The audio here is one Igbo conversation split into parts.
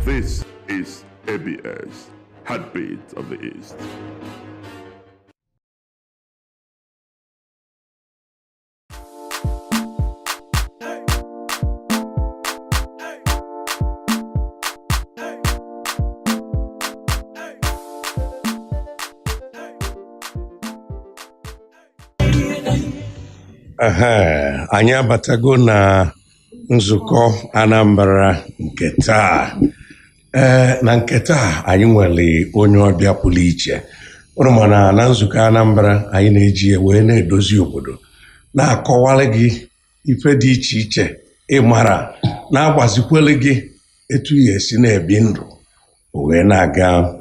This is ABS, Heartbeat of the East. Anyị abatago na nzukọ Anambra nke taa. Na nke taa anyị nwere onye ọbịa pụrụ iche. Mana na nzukọ Anambra anyị na-eji wee na-edozi obodo, na-akọwara gị ife dị iche iche ịmara, na-agbazikwele gị etu ya esi na-ebi ndụ wee na-aga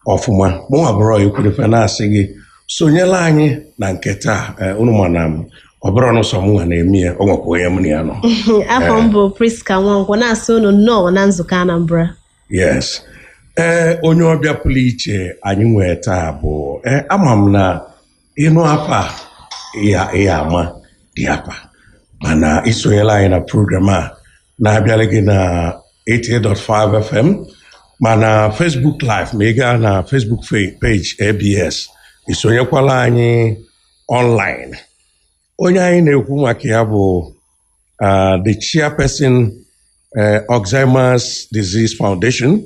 ọfụma. Mụnwa bụrụ ekwurefe na-asị gị sonyela anyị na nke taa. Mana ọ bụrụ na sọ mụnwa na-eme ya, ọ nwekwa onye m na ya nọ. Afọ m bụ Priska Nwankwo, na-asị unu nnọọ na nzukọ Anambra. Yes. Onye ọbịa pụrụ iche anyị nwee taa bụ ama m na ịnụ afa ya ama dị afa, mana isonyela anyị na program a na-abịara gị na 88.5 FM mana Facebook Live, ma ị gaa na Facebook page ABS isonyekwala anyị online. Onye anyị na-ekwu maka ya bụ the chairperson Alzheimer's Disease Foundation,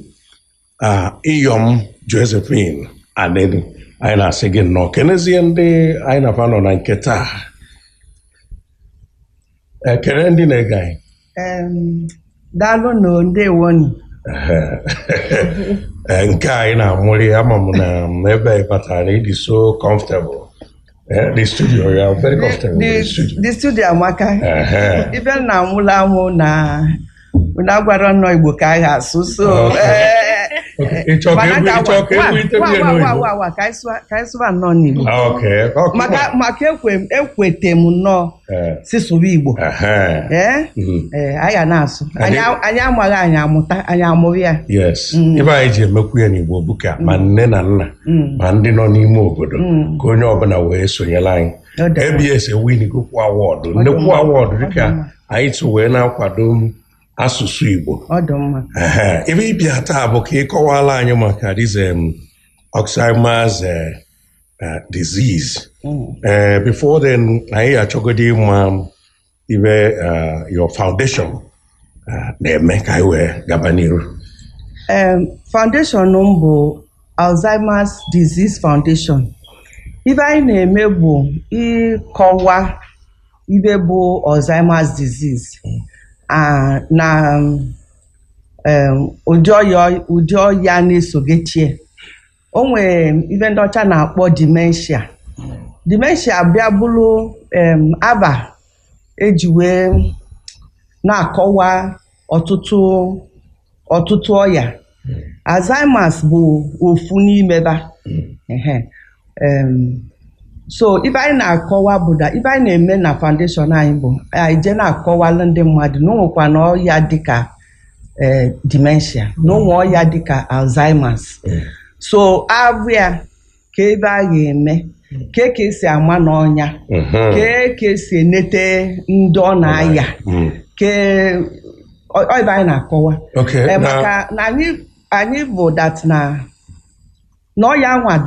Iyom Josephine Aneni. Anyị na-asị gị nnọọ. Kenezie ndị anyị na-afa nọ na nke taa. Kene ndị na-ege anyị. Daalụ na ndewonu. Nke anyị na-amụrị ama m na ebe ị batara ịdị so comfortable. The studio, you are very comfortable with the studio. The studio amaka. Even na mulamu na gwara nọ Igbo ka anyị asụ, so ka ịsụba nnọọ n'Igbo. Maka ekwete m nnọọ sisụrụ Igbo. Anyị na-asụ. Anyị amaghị anyị amụta, anyị amụrụ ya. Yes. Ibe anyị ji emekwu ya n'Igbo bụ ka ma nne na nna ma ndị nọ n'ime obodo ka onye ọbụla wee sonyela anyị. ABS ewinigokwu awọdụ, nnekwu awọdụ dịka anyị tụ wee na-akwado asụsụ Igbo. Ebe ịbịa taa bụ ka ị kọwala anyị maka this Alzheimer's disease. Before then, anyị achọgodi ịma ibe your foundation na-eme ka anyị wee gaba n'iru. Foundation m bụ Alzheimer's Disease Foundation. Ibe anyị na-eme bụ ịkọwa ibe bụ Alzheimer's disease na ụdị ọya na-esogechie. O nwere ibe ndị ọcha na-akpọ dementia. Dementia bịa bụrụ aba eji wee na-akọwa ọtụtụ ọya. Alzheimer's bụ ofu n'imeba. So ibe anyị na-akọwa bụ da ibe anyị na-eme na foundation anyị bụ anyị je na-akọwala ndị mmadụ na onwekwa na ọya dịka dementia, na onwe ọya dịka Alzheimer's. So abịa ka ebe a ga-eme ka esi ama n'ọnya, ka esi enete ndị ọ na-aya, ka ibe anyị na-akọwa. Maka na anyị bụ dat na ọya anwa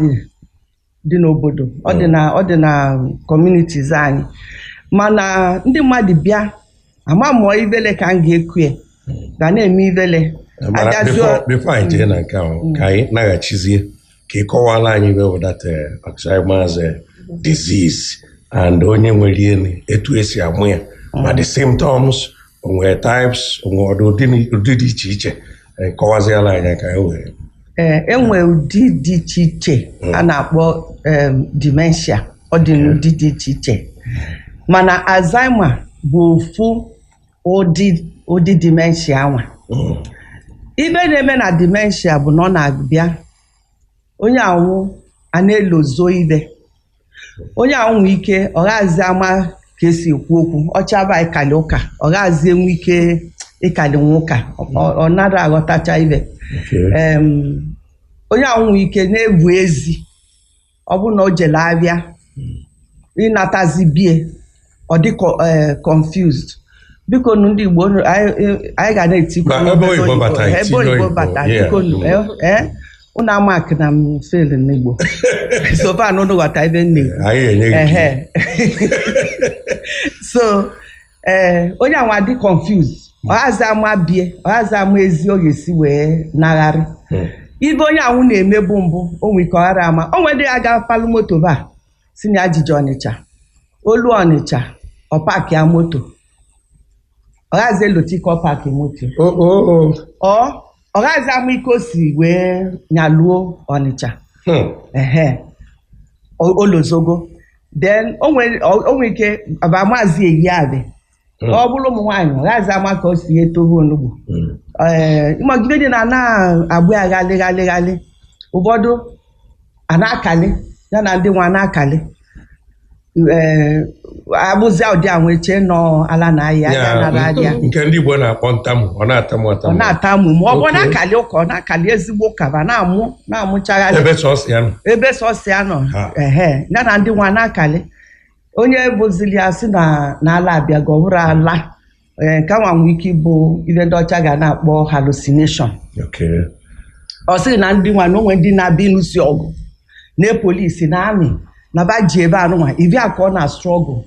dị n'obodo, ọ dị na communities anyị, mana ndị mmadụ bịa ama mụọ ibele ka m ga-ekwu ya ga na-eme ibele. Before anyị jee na nke ahụ, ka anyị naghachizie ka ị kọwala anyị ibe that Alzheimer's disease and onye nwere ihe etu esi amụ ya, ma the symptoms, onwe types, onwe ụdị dị iche iche. Kọwaziela anyị ka anyị wee. Enwe ụdị dị iche iche a na-akpọ dementia. Ọ dị n'ụdị dị iche iche, mana Alzheimer bụ ofu ụdị dementia nwa. Ibe na-eme na dementia bụ na ọ na-abịa onye anwụ a na-elozo ibe, onye anwụ ike ọ gaghịzi ama ka esi ekwu okwu, ọchaba ịkali ụka ọ gaghịzi enwe ike ịkali nwoke, ọ nara aghọtacha ibe. Onye anwụ ike na-ebu ezi, ọ bụ na o jele abịa ịnatazi bie, ọ dị confused. biko ndị Igbo anyị ga na-etikwa ebe oyibo bata biko unu amak na m fail n'Igbo so far no ghọta ebe nne so onye anwa dị confused ọhazi ama bie ọhazi ama ezi ọ ga-esi wee nagharị ibe onye ahụ na-emebu mbụ o nwere ike ọghara ama o nwere aga palụ moto ba si na ajije Ọnịcha olu Ọnịcha ọpaki ya moto ọghazi eloti ka ọpaki moto ọghazi ama ike o si wee nyaluo Ọnịcha olozogo then o nwere ike abamazi eyi adị ọ bụrụ ụmụ nwaanyị ọghazi ama ka o si etohu onugbu ịmagide dị na-agbụ ya ghalịghalịghalị ụfọdụ a na-akali ya na ndị nwa na-akali abụzi ụdị a nwee chee nọ ala na ahịa ya nke ndị Igbo na-akpọ ntamu ọ na-atamu ma ọ bụ na-akali ụka ọ na-akali ezigbo ụka ma na-amụchagharị ebe sọsị ya nọ ya na ndị nwa na-akali onye bụzili ya si na ala abịa gọbụrụ ala nke nwa nwee ike ịbụ ihe ndị ọcha ga na-akpọ hallucination ọ sịrị na ndị nwa na onwe ndị na-abịa ịlụsi ọgụ na polisi na amị na ba ji ebe anụnwa ivi aka ọ na struggle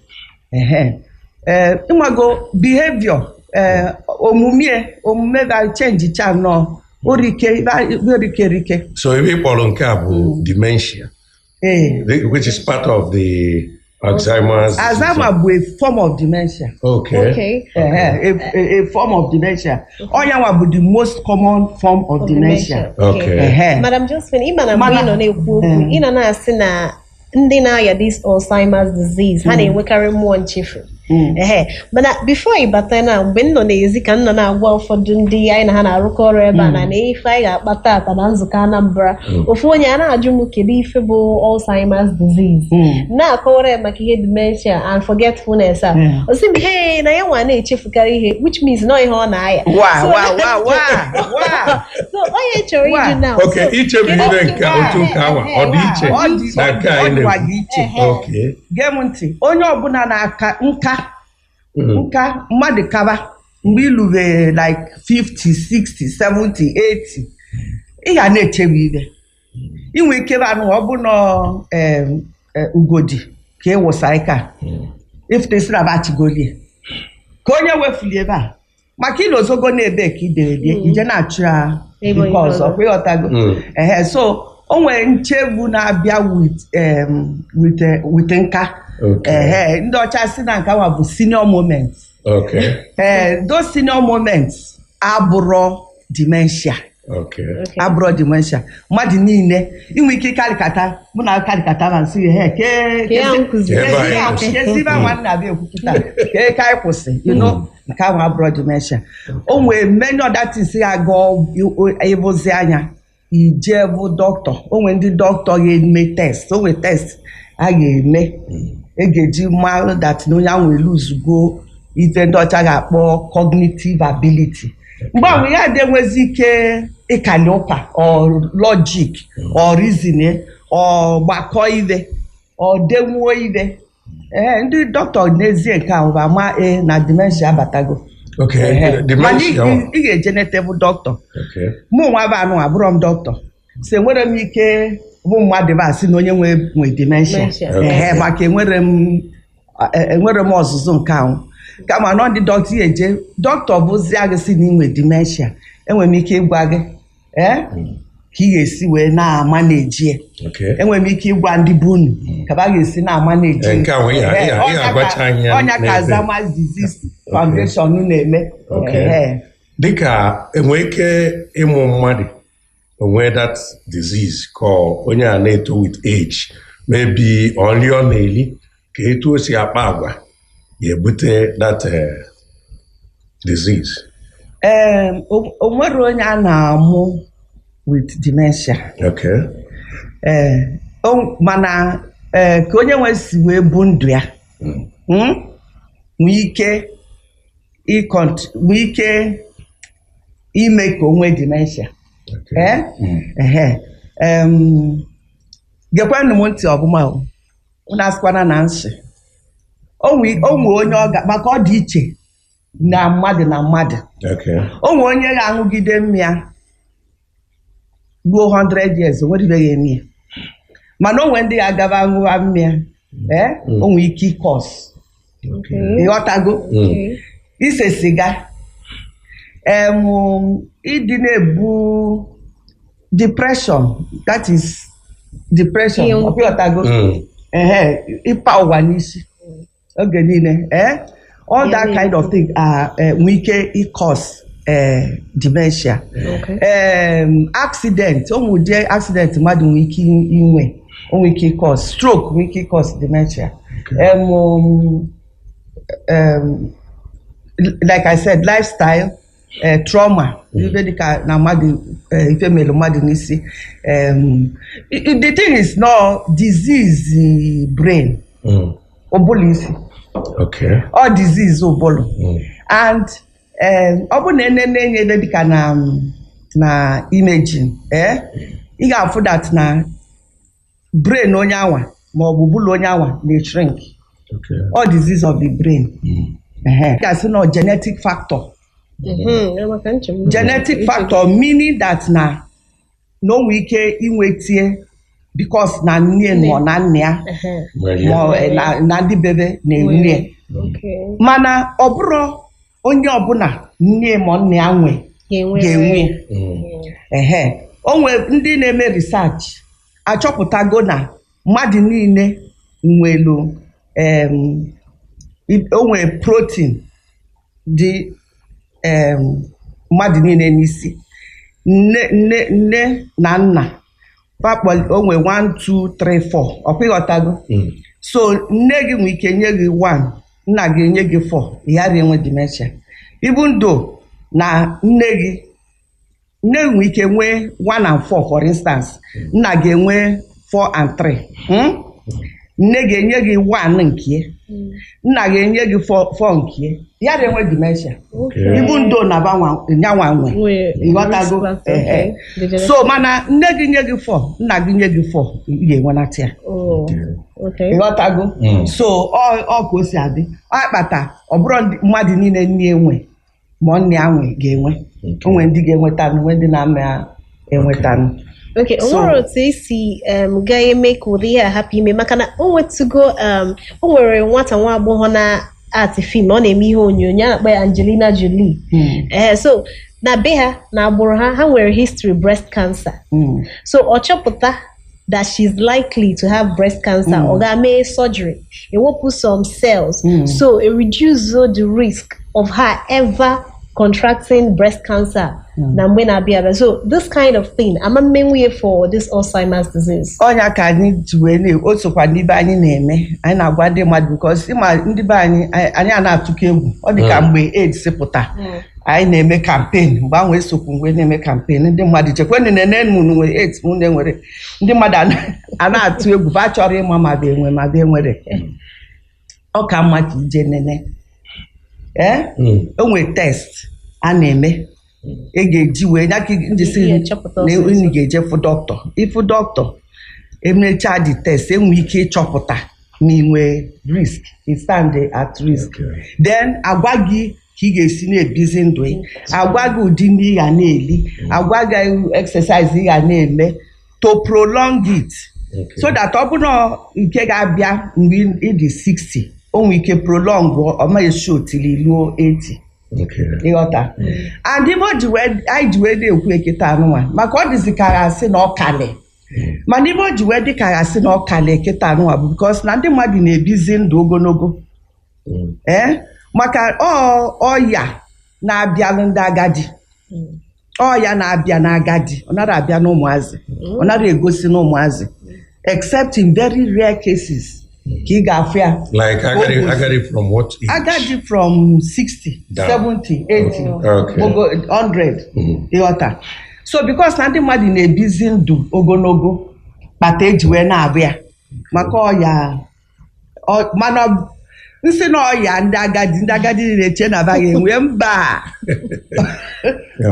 ịmago behavior omume ga change cha nọ orike so ebe ịkpọrọ nke a bụ dementia which is part of the Alzheimer's bụ a form of dementia. A form of dementia. Onyanwa bụ the most common form of dementia. Madam Josephine, ịma na mgbe ị nọ na-ekwu okwu ị nọ na-asị na ndị na-aya this Alzheimer's disease ha na-enwekarị mmụọ nchefu mana before ị bata na mgbe m nọ n'ezi ka m nọ na-agwa ụfọdụ ndị anyị na ha na-arụkọ ọrụ ebe a na ife anyị ga-akpata ata na nzukọ Anambra ofu onye a na-ajụ m kedu ife bụ Alzheimer's disease na-akọwara ya maka ihe dementia and forgetfulness a o sị m na ya nwa na-echefukarị ihe which means na ihe ọ na-aya so onye chọrọ iju na ichefu ihe nke otu nke awa ọ dị iche na nke anyị na-ekwu gee m ntị onye ọbụla na-aka nka mmadụ kaba mgbe ilube like 50, 60, 70, 80 ị ga na-echewe ibe inwe ike anụ ọ bụ na ugodi ka ewụsa ika ifutesiri abachigolie ka onye wefuli ebe a maka ịnozogo na-ebe ka idere ije na-achụ ya nke ọzọ kwa ịghọtago so o nwere nchewu na-abịa with nka ndị ọcha si na nke nwa bụ senior moments those senior moments abụrụ dementia abụrụ dementia mmadụ niile inwe ike karịkata mụ na karịkata ma nsị kezibe nwanne abịa ekwupụta ka anyị kwụsị nke ahụ abụrụ dementia o nwere many other things ya ga ịbụzi anya ije bụ dọkịta o nwere ndị dọkịta ga-eme test o nwere test a ga-eme ga-eji mara that na onye ahụ eluzugo ife ndị ọcha ga-akpọ cognitive ability mgbe ahụ ya dị enwezi ike ịkali ụka or logic or reasoning or gbakọ ibe or denwuo ibe ndị dọkịta n'ezie nke ahụ bụ ama na dementia abatago mana ị ga-eje nete bụ dọkịta mụ nwa bụ anụ abụrọ m dọkịta si enwere m ike bụ mmadụ bụ asị na onye nwe dementia maka enwere m ọzụzụ nke ahụ kama na ndị dọkịta eje dọkịta bụzia gị si na inwe dementia enwere m ike ịgwa gị ka ị ga-esi wee na-ama na-eji enwere m ike ịgwa ndị bụ unu ka ba ga-esi na-ama na-eji ọnya ka Alzheimer's Disease Foundation na-eme dịka enwere ike ịmụ mmadụ onwe that disease ka onye a na-eto with age maybe nri ọ na-eli ka etu o si akpa agwa ya ebute that disease o nwere onye a na-amụ with dementia mana ka onye nwe si wee bụ ndụ ya nwee ike ime ka o nwee dementia gekwanụ m ntị ọbụma unu asịkwana na nsị o nwe onye ọ ga maka ọ dị iche na mmadụ Okay. o nwere onye ga-aṅụgide mmịa ruo 100 years o nweribeghị eme ya mana o nwere ndị ga-agaba aṅụwa mmịa o nwere ike ịkọs ịghọtago ise siga ịdị na-ebu depression, that is depression ịghọtago ịpa ụwa n'isi oge niile all that kind of thing nwee ike ịkọs dementia. Accident ụmụ ụdị accident mmadụ nwee ike inwe o nwee ike ịkọs stroke nwee ike ịkọs dementia. Like I said, lifestyle, trauma, ife dịka na mmadụ ife mere mmadụ n'isi. The thing is no disease brain ụbụlụ isi. Okay. All disease ụbụlụ. And ọ bụ na enye dịka na imaging ị ga-afụ that na brain onye anwa ma ọ bụ ụbụlụ onye anwa na-shrink. Okay. All disease of the brain. That's no genetic factor. Genetic factor meaning that na no ike inwetie because na nne mo na nne ya na ndị bebe na nne. Mana ọ bụrụ onye ọbụla nne mo nne ya nwe ga-enwe. O nwere ndị na-eme research achọpụtago na mmadụ niile nwelu o nwere protein dị mmadụ niile n'isi nne na nna o nwere 1 2 3 4 ọkwa ịghọtago. So nne gị nwere ike nye gị 1 nna gị enye gị 4 ghara enwe dementia. Even though na nne gị nwere ike nwee 1 and 4 for instance nna gị enwe 4 and 3 nne ga-enye gị 1 nke nna ga-enye gị 4 nke ya na-enwe dementia. Ibu ndo na nyanwa nwe ịghọtago. So mana nne gị nye gị 4 nna gị nye gị 4 ị ga-enwenata ya ịghọtago. So ọ ka o si adị ọ kpata ọ bụrụ mmadụ niile nne enwe ma nne ya nwe ga-enwe onwe ndị ga-enweta nwe ndị na-ama enweta. Okay, nwere otu esi ga-eme ka ụdị ihe a hapụ ime maka na o nwetugo o nwere nwata nwa agbọghọ na art film ọ na-eme ihe onyonyo a na-akpọ ya Angelina Jolie. So na be ha na agbụrụ ha nwere history breast cancer. So ọ chọpụta that she's likely to have breast cancer ọ ga-mee surgery ewepụ some cells so it reduces the risk of her ever contracting breast cancer. So this kind of thing, I'm a main way for this Alzheimer's disease. Onya ka anyị jiwe otu kwa ndị be anyị na-eme anyị na-agwa ndị mmadụ because ịma ndị be anyị na-atụkọ egwu ọ dị ka mgbe AIDS pụta anyị na-eme campaign mgbe ahụ esokwu mgbe na-eme campaign ndị mmadụ chekwenụ na-ene nwere AIDS mụ na-enwere ndị mmadụ a na-atụ egwu ba chọrọ ịma ma be enwe ma be enwere ọ ka mma ka ije nene o nwere test a na-eme ị ga-eji wee nyaka njisi na unu ga-eje fụ dọkịta ịfụ dọkịta emecha the test enwe ike ịchọpụta na inwe risk stand at risk then agwa gị ka ị ga-esi na-ebizi ndụ agwa gị ụdị ndị ị ga na-eli agwa gị exercise ị ga na-eme to prolong it so that ọ bụrụ nke ga-abịa mgbe ị dị 60 o nwere ike prolong ọma esho tili luo 80. Ịghọta. And ibe anyị ji wee na-ekwu eketa anụnwa maka ọ dịzi ka gasị na ọkali mana ibe o ji wee dị ka gasị na ọkali eketa anụnwa bụ because na ndị mmadụ na-ebizi ndụ ogologo maka ọya na-abịalụ ndị agadi ọya na-abịa n'agadi ọ nara abịa n'ụmụazị ọ nara egosi n'ụmụazị except in very rare cases. Like agadi from what age? Agadi from 60, down. 70, 80, 100. So because na ndị mmadụ na-ebizi ndụ ogologo kpata eji wee na-abịa maka ọya mana nsị na ọya ndị agadi na-eche na abaghị enwe mba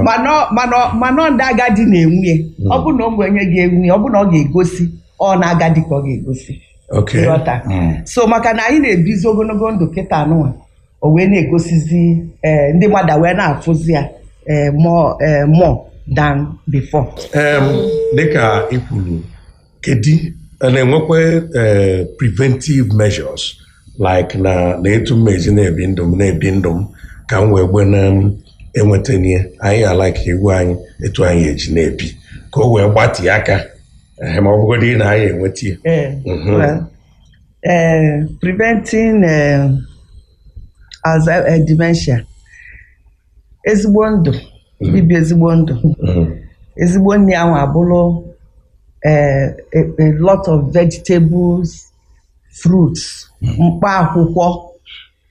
mana ndị agadi na-enwe ọ bụ na o nwere ga-enwe ọ bụ na ọ ga-egosi ọ na agadi ka ọ ga-egosi. Okay. So maka na anyị na-ebizi ogologo ndụ kịta anụnwa o wee na-egosizi ndị mmadụ wee na-afụzi ya more than before. Dịka i kwuru, kedu na-enwekwa preventive measures like na etu mmezi na-ebi ndụ m ka m wee gbe na-enwetanye anyị alike egwu anyị etu anyị eji na-ebi ka o wee gbatị aka ma ọ bụgodị na anyị enweta preventing dementia, ezigbo ndụ, ibi ezigbo ndụ, ezigbo nri ahụ abụrụ a lot of vegetables, fruits, mkpa akwụkwọ.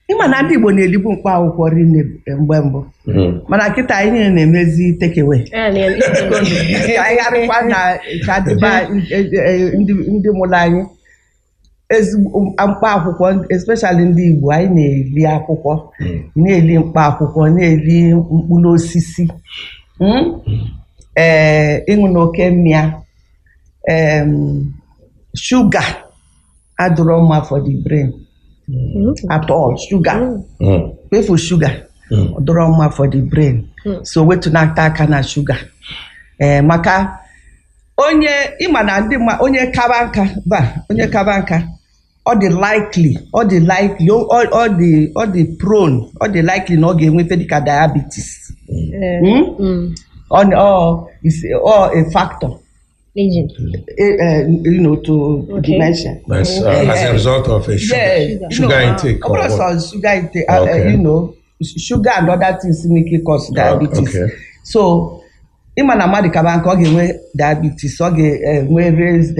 Ịma na ndị Igbo na-elibu mkpa akwụkwọ rinne mgbe mbụ, mana kịta anyị niile na-emezi takeaway ka anyị gharịkwa na chadịba ndị mụrụ anyị ezigbo mkpa akwụkwọ, especially ndị Igbo. Anyị na-eli akwụkwọ, na-eli mkpa akwụkwọ, na-eli mkpụrụ osisi, ịṅụ n'oke mmịa. Sugar adịrọ mma for the brain at all. Sugar, painful sugar adịrọ mma for the brain. So wetunata aka na sugar. Maka onye ịma na ndị onye kaba nka ọ dị likely na ọ ga-enwefe dịka diabetes. Is a factor. To dementia. As a result of a sugar intake. Sugar intake, sugar and other things make it cause diabetes. So, ịma na mmadụ kaba nke ọ ga-enwe diabetes, ọ ga-enwe raised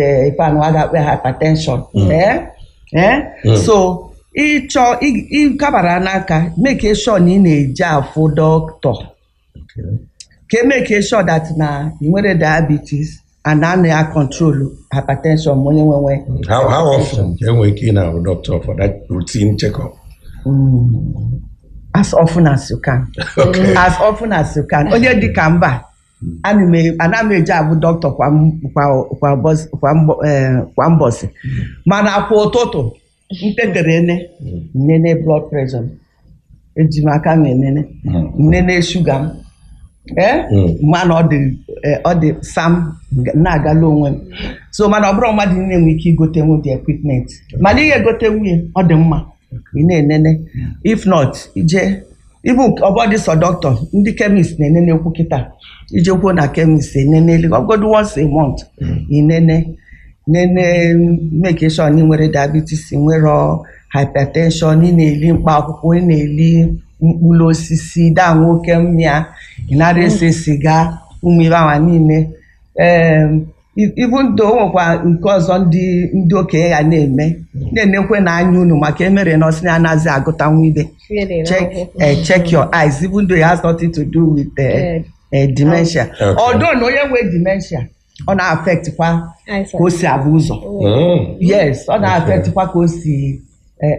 hypertension. So, ịkabara n'aka, make sure na ị na-eje afụ doctor. Ka make sure that na ị nwere diabetes and na control hypertension. How often can we see our doctor for that routine checkup? As often as you can. As often as you can. Onye dịka mba, ana m eje abụ doctor kwa mbọsị. Mana kwa ụtụtụ, ntetere nene blood pressure. Ejimaka m nene sugar m. Man ọ dị sam na-agala onwe m. So mana ọ bụrụ mmadụ na-enwe ike igote the equipment, mana ihe egote nwunye ọ dị mma ị na-enene. If not, ije even ọbọdị sọ doctor, ndị chemist na-enene okwu kịta, ije kwuo na chemist enene ọbọdị once a month nene make sure na ị nwere diabetes, ị nwere hypertension, ị na-eli mkpa akwụkwọ, ị na-eli mkpụrụ osisi, daa nwoke mmịa, ị nara ese siga, ụmụ ibe awa niile. Even though nwekwa nke ọzọ ndị okenye ya na-enekwe na anya unu maka emere na ọsị anaghịzi agụta nwa ibe. Check your eyes, even though it has nothing to do with dementia. Although na onye nwee dementia, ọ na-affect kwa ka o si abụ ụzọ. Yes, ọ na-affect kwa ka o si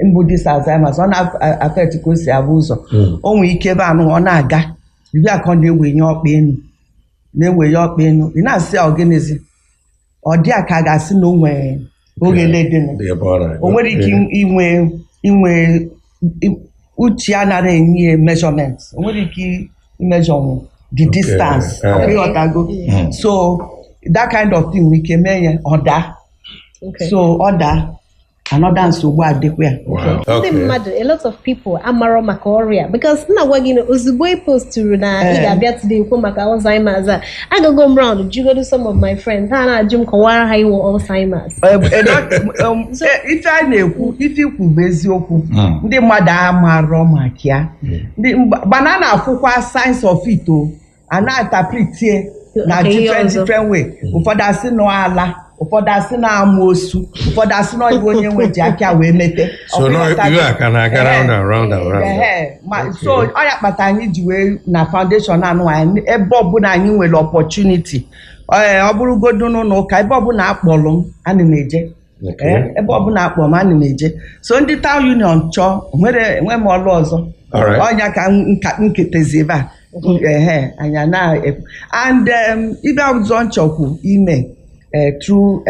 mbudis Alzheimer's, ọ na-affect ka o si abụ ụzọ. O nwere ike ebe anụ ọ na-aga ibi akọ na-ewenye ọkpa enu, ị na-asị ọgịnịzi ọ dị aka ga-asị na onwe oghele dị, o nwere ike inwe uche anaghị enye measurement, o nwere ike measure the distance ọtago. So that kind of thing we can mee ọda. So ọda another nsogbu adịkwa ya. Ndị mmadụ, a lot of people amarọ maka ọrịa because nna gwa gị na ozugbo ị posturu na ị ga-abịa today kwu maka Alzheimer's a agago m round jigodo some of my friends ha na-ajụ m kọwara ha iwe Alzheimer's. Ife a na-ekwu, ife ikwu bụ eziokwu, ndị mmadụ amarọ maka ya. Mana na-afụkwa signs of it a na-atapritie na different way. Ụfọdụ asị n'ala, ụfọdụ asị na-amoosu, ụfọdụ asị na iwe onye nwe ji aka wee mete. So no, you can go round and round. So ọ ya kpata anyị ji wee na foundation anụ anyị ebe ọbụla anyị nwere opportunity. Ọ bụrụgodu n'ụka ebe ọbụla akpọrọ m ana m eje. Ebe ọbụla akpọrọ m ana m eje. So ndị town union chọọ nwere m ọlụ ọzọ. Ọnya ka nketezi ebe a. Anya na and ibe ọzọ nchọkwu ime through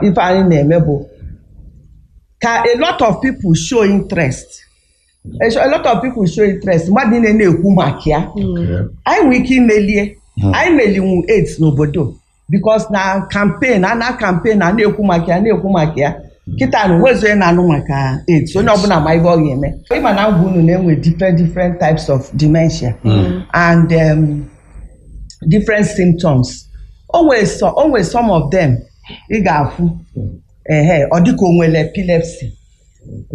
ife anyị na-eme bụ ka a lot of people show interest A lot of people show interest mmadụ niile na-ekwu maka ya anyị nwere ike imelie anyị melinwu AIDS n'obodo because na campaign a na-ekwu maka ya kịta na onwezi onye na-anụ maka AIDS onye ọbụla ma ibe ọ ga-eme ịma na ngwa unu na-enwe different types of dementia and different symptoms onwe some of them ị ga-afụ ọ dịka o nwere epilepsy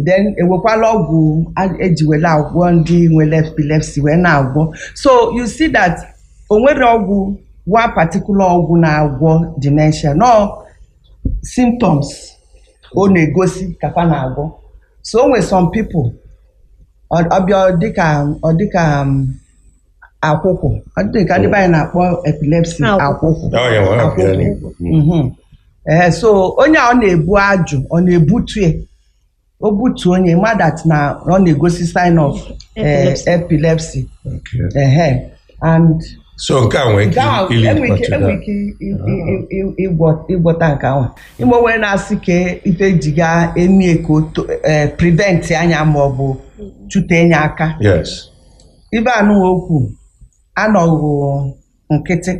then ewekwala ọgwụ ejiwela agwọ ndị nwere epilepsy wee na-agwọ so you see that o nwere ọgwụ one particular ọgwụ na-agwọ dementia no symptoms ọ na-egosi kafa na-agwọ so o nwere some people ọ dịka akwụkwụ ọ dịka ndị anyị na-akpọ epilepsy akwụkwụ so onye a ọ na-ebu ajụ ọ na-ebutu o butu onye that na ọ na-egosi sign of epilepsy and so nke a nwere ike ịgwọta nke ahụ ime onwe na-asị ka ife ejiga emie ka prevent anya ma ọ bụ chute enye aka ibe anụ okwu anọghị nkịtị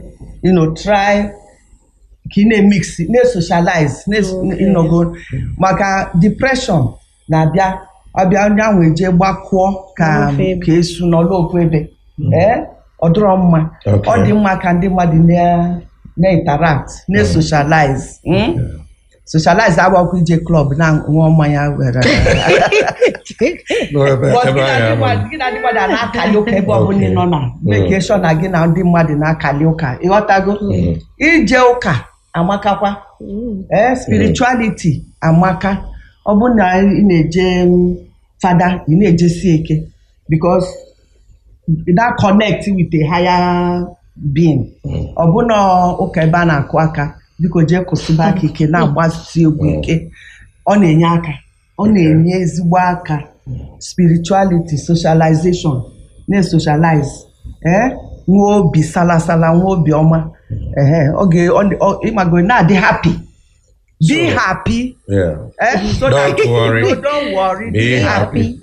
try ka ị na-emix na-socialize ịnọgo maka depression na-abịa ọbịa onye ahụ eje gbakụọ ka esu n'ọlụ ofu ebe ọ dịrọ mma ọ dị mma ka ndị mmadụ na-interact na-socialize socialize agbakwa ije club na nwa mmanya were gị na ndị mmadụ na-akali ụka ebe ọbụla nọ na make sure na gị na ndị mmadụ na-akali ụka ịghọtago ije ụka amakakwa spirituality amaka ọ bụ na ị na-eje fada ị na-ejesi eke because that connect with a higher being ọ bụ na ụka ebe a na-akụ aka biko jee kwụsịba aka ike na-agbasi egwu ike ọ na-enye aka ọ na-enye ezigbo aka spirituality socialization na-socialize nwa obi salasala nwa obi ọma ịmago na-adị happy be happy so don't worry don't worry be happy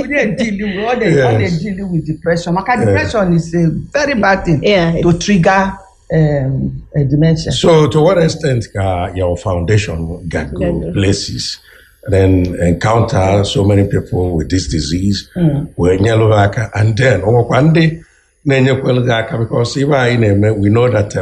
they deal with depression maka depression is a very bad thing to trigger dementia. So to what extent can your foundation can go places then encounter so many people with this disease wee nyelu aka and then ọnwekwa ndị na-enyekwelu aka because ibe anyị na-eme we know that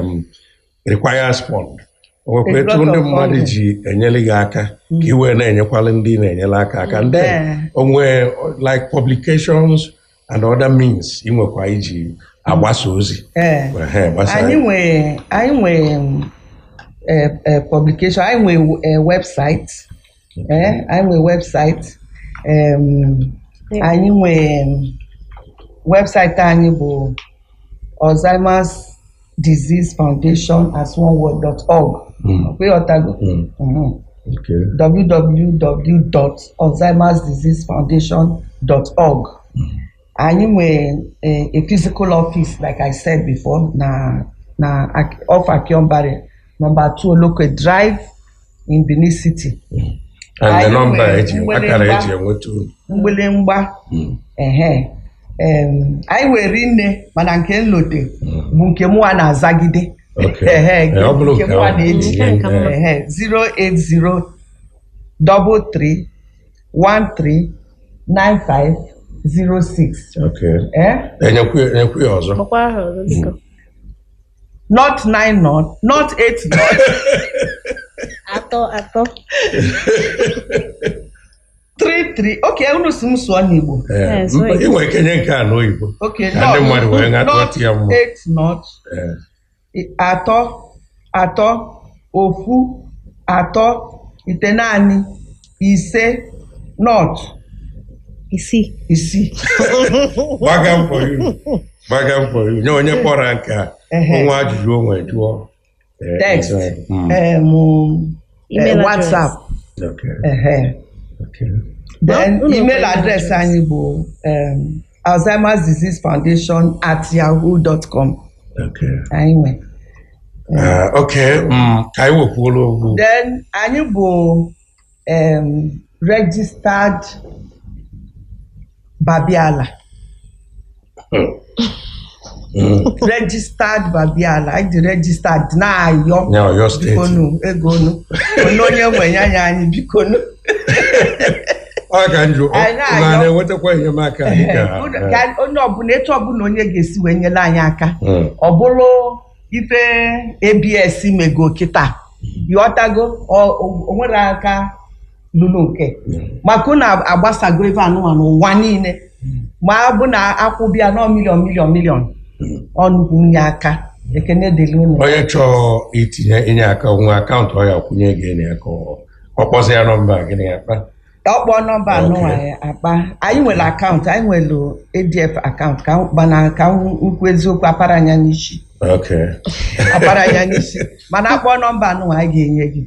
requires fund onwekwa etu ndị mmadụ ji enyere gị aka ka iwe na-enyekwala ndị na-enyere aka and then onwe like publications and other means inwekwa iji agbasa ozi anyị nwe publication anyị nwe website anyị nwe website anyị nwe website anyị bụ Alzheimer's Disease Foundation as one word.org www.alzheimersdiseasefoundation.org anyị nwe a physical office like I said before na off Akionbari number 2 Olokwe Drive in Benin City. And the number akara eji enwetu mgbelemgba anyị were nne mana nke nlote bụ nke mụwa na-azagide nke mụwa na-eji 08033139506 enyekwu ya ọzọ not 9 not 8 atọ 33 okay unu si m sụọ n'Igbo inwe ike nye nke a n'oyibo okay ndị mmadụ wee ghọta ya mma 8 atọ ofu atọ itenaanị ise not isii gbagam for you nye onye kpọrọ nke a nwa ajụjụ onwe jụọ text WhatsApp then email address anyị bụ Alzheimer's Disease Foundation @yahoo.com anyị nwe ka anyị wekwuola okwu then anyị bụ registered Babiala. Registered Babiala. I did registered na yo. No, your state. Bikonu, egonu. Onye nwe ya anyị bikonu. Ọ ka njụ na na-enwetakwa enyemaka dịka onye ọbụla etu ọbụla onye ga-esi wee nyere anyị aka ọ bụrụ ife ABS mego kịta yọtago o nwere aka lulu nke maka na agbasago ebe anụmanụ ụwa niile ma bụ na akwụbịa nọ milion ọnụkwụ nye aka ekene dịrị unu onye chọọ inye aka nwa akaụntụ ọ ya kwụnye gị enye aka ọkpọzi ya nọmba gịnị ya kpa ọkpọ nọmba anụnwa akpa anyị nwere akaụntụ anyị nwere ADF akaụntụ ka nkwu eziokwu apara anya n'isi apara anya n'isi mana akpọ nọmba anụnwa anyị ga-enye gị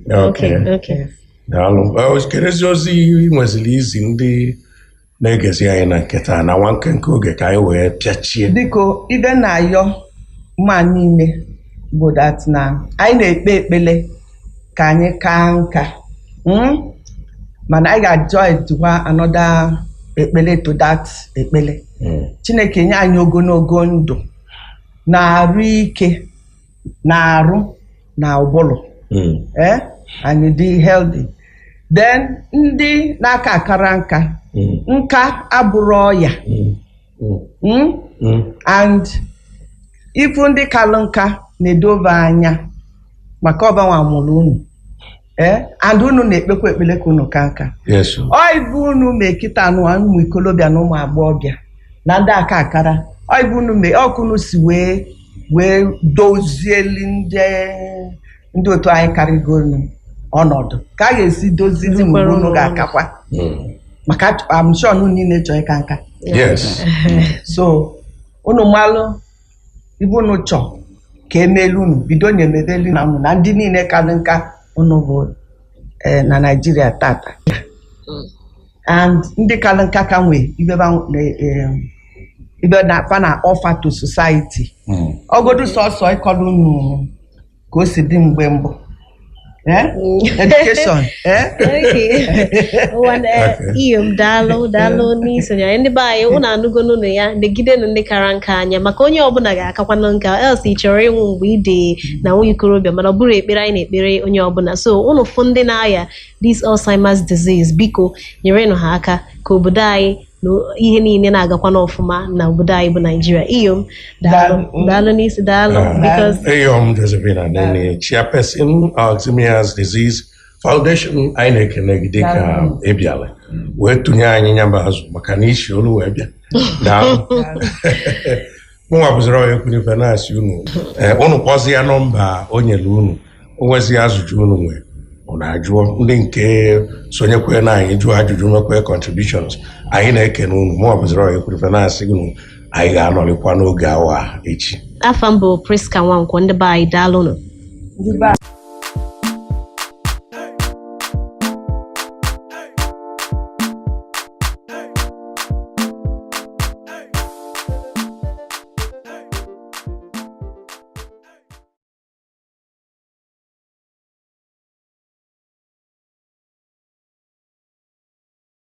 daalụ kerezi ozi ị nweziri izi ndị na-egezi anyị na nketa na nwa nke oge ka anyị wee pịachie biko ibe na-ayọ mma niile bụ dat na anyị na-ekpe ekpele ka anyị kaa nka mana I got joy to another ekpele to that ekpele. Chineke nye anyị ogologo ndụ na-arụ ike na-arụ na ụbụrụ. And dị healthy. Then ndị n'aka akara nka abụrụ ọya. And ifu ndị kalụ nka na-edova anya maka ọbanwa mụrụ unu. And unu na-ekpekwa ekpele ka unu ka nka. Yes. Ibu unu mekịta anụ ụmụ ikolobịa na ụmụ agbọghọbịa na ndị aka akara. Ibu unu ọkụ si wee dozieli ndị otu anyị karịgo ọnọdụ ka a ga-esi dozizi mgbe unu ga-akakwa. Maka I'm sure unu niile chọọ ịka nka. Yes. So unu malụ ibu unu chọọ ka emelu unu bido nyemebeli na unu na ndị niile kalụ nka unu bụ na Nigeria tata. And ndị kalụ nka ka nwee ibe na offer to society. Ogodu sọsọ ịkọlụ unu ka o si dị mgbe mbụ. Education. Iyom daalụ n'isonye ndị be anyị unu anụgo n'ụlọ ya negidenu ndị kara nka anya maka onye ọbụla ga-akakwanụ nka else ị chọrọ ịnwụ mgbe ide na nwunye ikorobịa mana ọ bụrụ ekpere anyị na-ekpere onye ọbụla so unu fụ ndị na-aya this Alzheimer's disease biko nyerenụ ha aka ka obodo anyị na ihe niile na-agakwa n'ọfụma na obodo anyị bụ Nigeria. Iyom daalụ n'isi daalụ because Iyom Josephina Nene chairperson Alzheimer's Disease Foundation anyị na-ekene gị dịka ịbịala wee tụnye anyị nyamba azụ maka na isi olu wee bịa daalụ mụnwa bụziri onye kwunife na-asị unu kpọzi ya nọmba o nyere unu o nwezi ajụjụ unu nwee ọ na-ajụọ ndị nke sonyekwe na anyị jụọ ajụjụ mekwe contributions anyị na-ekene unu mụnwa bụziri onye kwunife na-asị unu anyị ga-anọrịkwa n'oge awa echi. Afa m bụ Priska Nwankwo ndị be anyị daalụ unu.